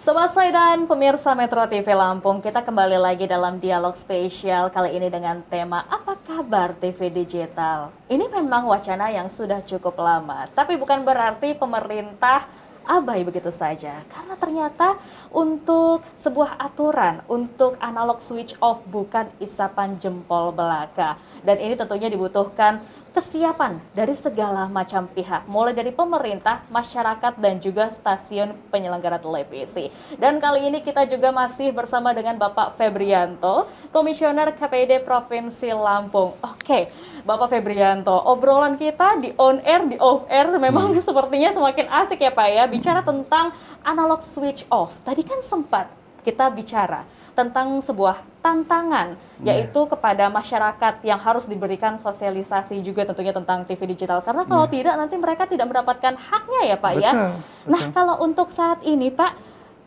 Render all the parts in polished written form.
Sobat Say dan pemirsa Metro TV Lampung, kita kembali lagi dalam dialog spesial kali ini dengan tema Apa Kabar TV Digital. Ini memang wacana yang sudah cukup lama, tapi bukan berarti pemerintah abai begitu saja. Karena ternyata untuk sebuah aturan untuk analog switch off bukan isapan jempol belaka. Dan ini tentunya dibutuhkan kesiapan dari segala macam pihak, mulai dari pemerintah, masyarakat, dan juga stasiun penyelenggara televisi. Dan kali ini kita juga masih bersama dengan Bapak Febrianto, Komisioner KPID Provinsi Lampung. Oke, Bapak Febrianto, obrolan kita di on air, di off air, memang sepertinya semakin asik ya Pak ya, bicara tentang analog switch off. Tadi kan sempat kita bicara tentang sebuah tantangan, yaitu kepada masyarakat yang harus diberikan sosialisasi juga tentunya tentang TV digital. Karena kalau tidak, nanti mereka tidak mendapatkan haknya ya Pak ya. Nah, kalau untuk saat ini Pak,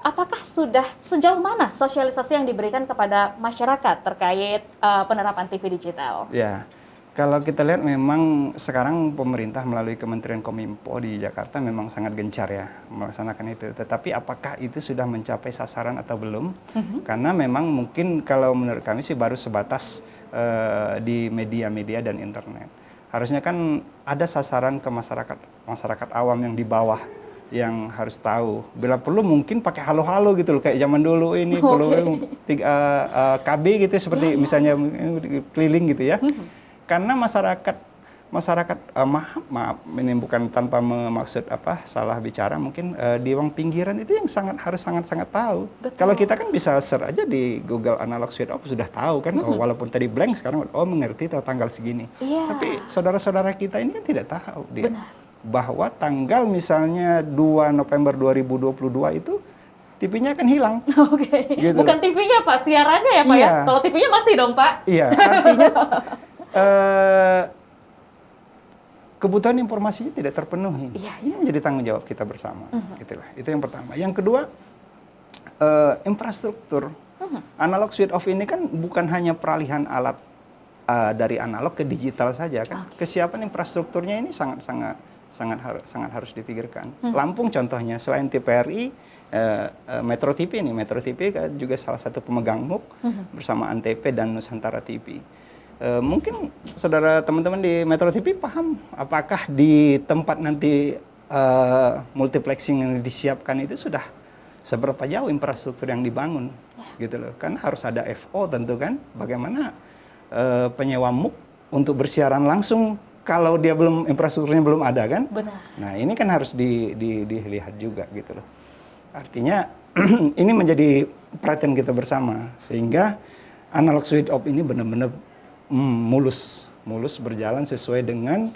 apakah sudah sejauh mana sosialisasi yang diberikan kepada masyarakat terkait penerapan TV digital? Ya, kalau kita lihat memang sekarang pemerintah melalui Kementerian Kominfo di Jakarta memang sangat gencar ya melaksanakan itu. Tetapi apakah itu sudah mencapai sasaran atau belum? Karena memang mungkin kalau menurut kami sih baru sebatas di media-media dan internet. Harusnya kan ada sasaran ke masyarakat awam yang di bawah yang harus tahu. Bila perlu mungkin pakai halo-halo gitu loh, kayak zaman dulu ini perlu KB gitu seperti misalnya keliling gitu ya. Karena masyarakat maaf ini bukan tanpa maksud salah bicara, mungkin di ruang pinggiran itu yang harus sangat tahu. Kalau kita kan bisa search aja di Google analog switch off sudah tahu kan, walaupun tadi blank sekarang mengerti tahu tanggal segini. Tapi saudara-saudara kita ini kan tidak tahu dia bahwa tanggal misalnya 2 November 2022 itu TV-nya akan hilang. Gitu. Bukan TV-nya Pak, siarannya ya Pak ya? Kalau TV-nya masih dong Pak? Iya, artinya kebutuhan informasinya tidak terpenuhi. Ini menjadi tanggung jawab kita bersama. Itulah. Itu yang pertama. Yang kedua, infrastruktur. Analog switch off ini kan bukan hanya peralihan alat dari analog ke digital saja kan. Kesiapan infrastrukturnya ini sangat harus dipikirkan. Lampung contohnya, selain TVRI, Metro TV ini, Metro TV kan juga salah satu pemegang MUK bersama Antv dan Nusantara TV. Mungkin saudara teman-teman di Metro TV paham apakah di tempat nanti multiplexing yang disiapkan itu sudah seberapa jauh infrastruktur yang dibangun gitu loh. Kan harus ada FO tentu kan, bagaimana penyewa MUK untuk bersiaran langsung kalau dia infrastrukturnya belum ada kan. Nah ini kan harus dilihat juga gitu loh. Artinya ini menjadi perhatian kita bersama sehingga analog switch off ini benar-benar mulus berjalan sesuai dengan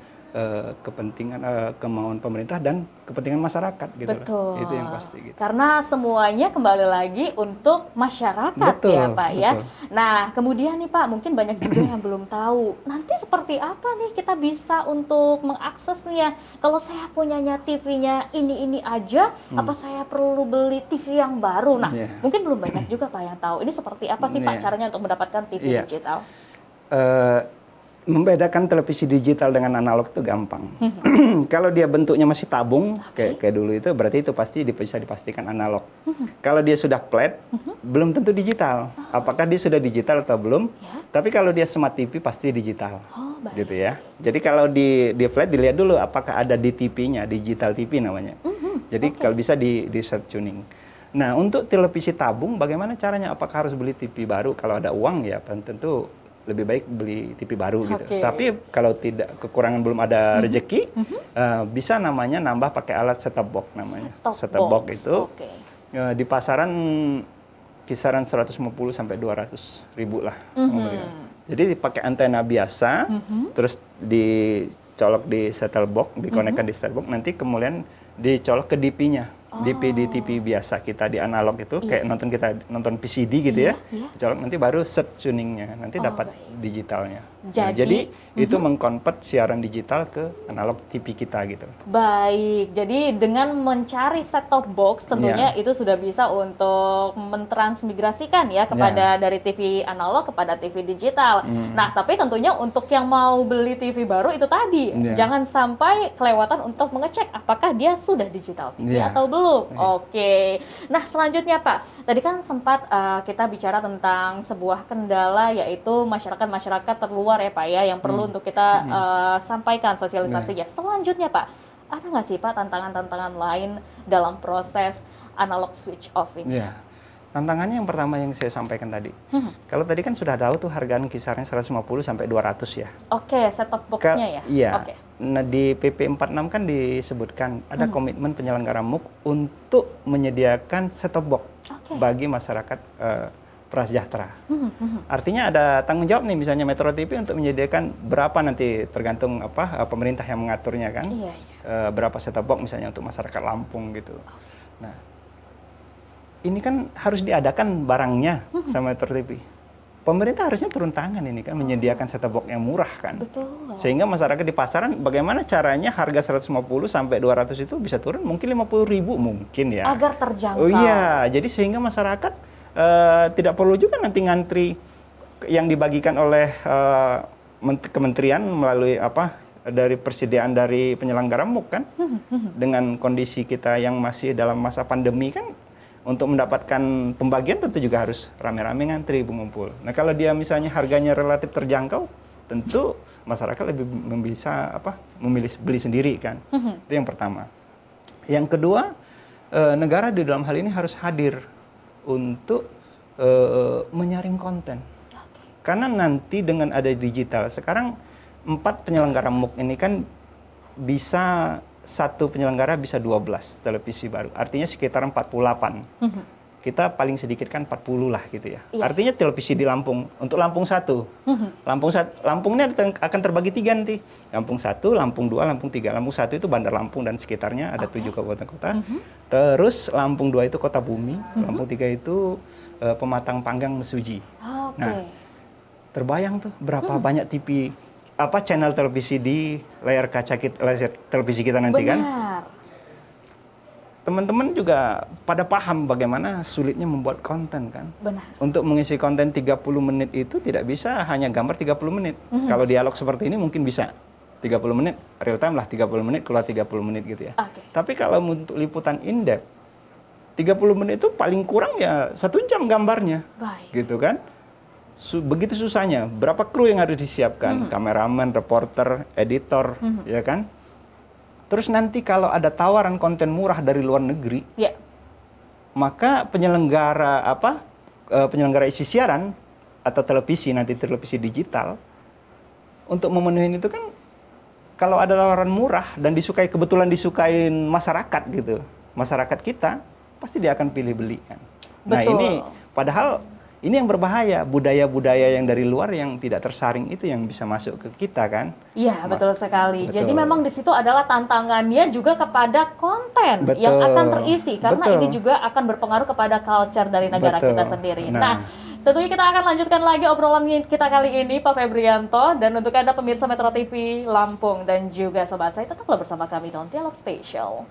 kepentingan kemauan pemerintah dan kepentingan masyarakat gitu. Betul. Itu yang pasti gitu. Karena semuanya kembali lagi untuk masyarakat ya Pak ya. Nah kemudian nih Pak, mungkin banyak juga yang belum tahu nanti seperti apa nih kita bisa untuk mengaksesnya. Kalau saya punyanya TV-nya ini aja, apa saya perlu beli TV yang baru? Nah mungkin belum banyak juga Pak yang tahu. Ini seperti apa sih Pak caranya untuk mendapatkan TV digital? Membedakan televisi digital dengan analog itu gampang. Kalau dia bentuknya masih tabung kayak dulu itu, berarti itu pasti bisa dipastikan analog. Kalau dia sudah flat, belum tentu digital. Apakah dia sudah digital atau belum? Tapi kalau dia smart TV pasti digital, gitu ya. Jadi kalau di flat dilihat dulu apakah ada di TV-nya, digital TV namanya. Jadi kalau bisa di search tuning. Nah untuk televisi tabung, bagaimana caranya? Apakah harus beli TV baru? Kalau ada uang ya tentu lebih baik beli TV baru gitu. Tapi kalau tidak, kekurangan belum ada rezeki, bisa namanya nambah pakai alat set-top box namanya. Set-top box itu di pasaran kisaran 150 sampai 200 ribu lah. Jadi dipakai antena biasa, terus dicolok di set-top box, dikonekkan di set-top box, nanti kemudian dicolok ke DP-nya. DP di TV biasa kita di analog itu kayak nonton PCD gitu ya. Colok nanti baru set tuningnya, nanti dapat digitalnya. Jadi itu mengkonvert siaran digital ke analog TV kita gitu. Baik, jadi dengan mencari set-top box tentunya itu sudah bisa untuk mentransmigrasikan ya kepada dari TV analog kepada TV digital. Nah, tapi tentunya untuk yang mau beli TV baru itu tadi jangan sampai kelewatan untuk mengecek apakah dia sudah digital TV atau belum. belum. Iya. Oke. Nah, selanjutnya Pak, tadi kan sempat kita bicara tentang sebuah kendala, yaitu masyarakat terluar ya Pak ya, yang perlu untuk kita sampaikan sosialisasinya. Selanjutnya Pak, ada nggak sih Pak tantangan-tantangan lain dalam proses analog switch off ini? Iya. Tantangannya yang pertama yang saya sampaikan tadi. Kalau tadi kan sudah tahu tuh hargaan kisarannya 150 sampai 200 ya. Oke, set-top box-nya ya? Iya. Oke. Nah, di PP 46 kan disebutkan ada komitmen penyelenggara MUK untuk menyediakan set-top box Oke. bagi masyarakat prasejahtera. Artinya ada tanggung jawab nih, misalnya Metro TV untuk menyediakan berapa, nanti tergantung pemerintah yang mengaturnya kan. Iya. Berapa set-top box misalnya untuk masyarakat Lampung gitu. Nah, ini kan harus diadakan barangnya sama Metro TV. Pemerintah harusnya turun tangan ini kan, menyediakan set-top box yang murah kan. Betul. Sehingga masyarakat di pasaran, bagaimana caranya harga 150 sampai 200 itu bisa turun mungkin 50.000 mungkin ya. Agar terjangkau. Oh iya, jadi sehingga masyarakat tidak perlu juga nanti ngantri yang dibagikan oleh kementerian melalui dari persediaan dari penyelenggara MUK kan. Dengan kondisi kita yang masih dalam masa pandemi kan, untuk mendapatkan pembagian tentu juga harus rame-rame ngantri mengumpul. Nah, kalau dia misalnya harganya relatif terjangkau, tentu masyarakat lebih bisa memilih beli sendiri kan. Itu yang pertama. Yang kedua, negara di dalam hal ini harus hadir untuk menyaring konten. Karena nanti dengan ada digital, sekarang 4 penyelenggara MUK ini kan bisa, satu penyelenggara bisa 12 televisi baru. Artinya sekitar 48. Kita paling sedikit kan 40 lah gitu ya. Iya. Artinya televisi di Lampung, untuk Lampung 1. Lampung ini akan terbagi 3 nanti. Lampung 1, Lampung 2, Lampung 3. Lampung 1 itu Bandar Lampung dan sekitarnya, ada 7 kabupaten kota. Terus Lampung 2 itu Kota Bumi, Lampung 3 itu Pematang Panggang, Mesuji. Oke. Nah, terbayang tuh berapa banyak TV, channel televisi di layar kaca layar televisi kita nanti kan. Benar. Teman-teman juga pada paham bagaimana sulitnya membuat konten kan. Benar. Untuk mengisi konten 30 menit itu tidak bisa hanya gambar 30 menit. Kalau dialog seperti ini mungkin bisa 30 menit, real time lah 30 menit, keluar 30 menit gitu ya. Oke. Tapi kalau untuk liputan in-depth, 30 menit itu paling kurang ya 1 jam gambarnya. Baik. Gitu kan. Begitu susahnya, berapa kru yang harus disiapkan, kameramen, reporter, editor, ya kan. Terus nanti kalau ada tawaran konten murah dari luar negeri, maka penyelenggara isi siaran atau televisi, nanti televisi digital, untuk memenuhi itu kan, kalau ada tawaran murah dan kebetulan disukain masyarakat gitu, masyarakat kita pasti dia akan pilih beli kan. Nah, Betul. ini padahal ini yang berbahaya, budaya-budaya yang dari luar yang tidak tersaring itu yang bisa masuk ke kita kan. Iya, betul sekali. Betul. Jadi memang di situ adalah tantangannya juga kepada konten Betul. yang akan terisi, karena Betul. ini juga akan berpengaruh kepada culture dari negara Betul. kita sendiri. Nah. Tentunya kita akan lanjutkan lagi obrolan kita kali ini, Pak Febrianto, dan untuk Anda pemirsa Metro TV Lampung dan juga sobat saya, tetaplah bersama kami dalam Dialog Spesial.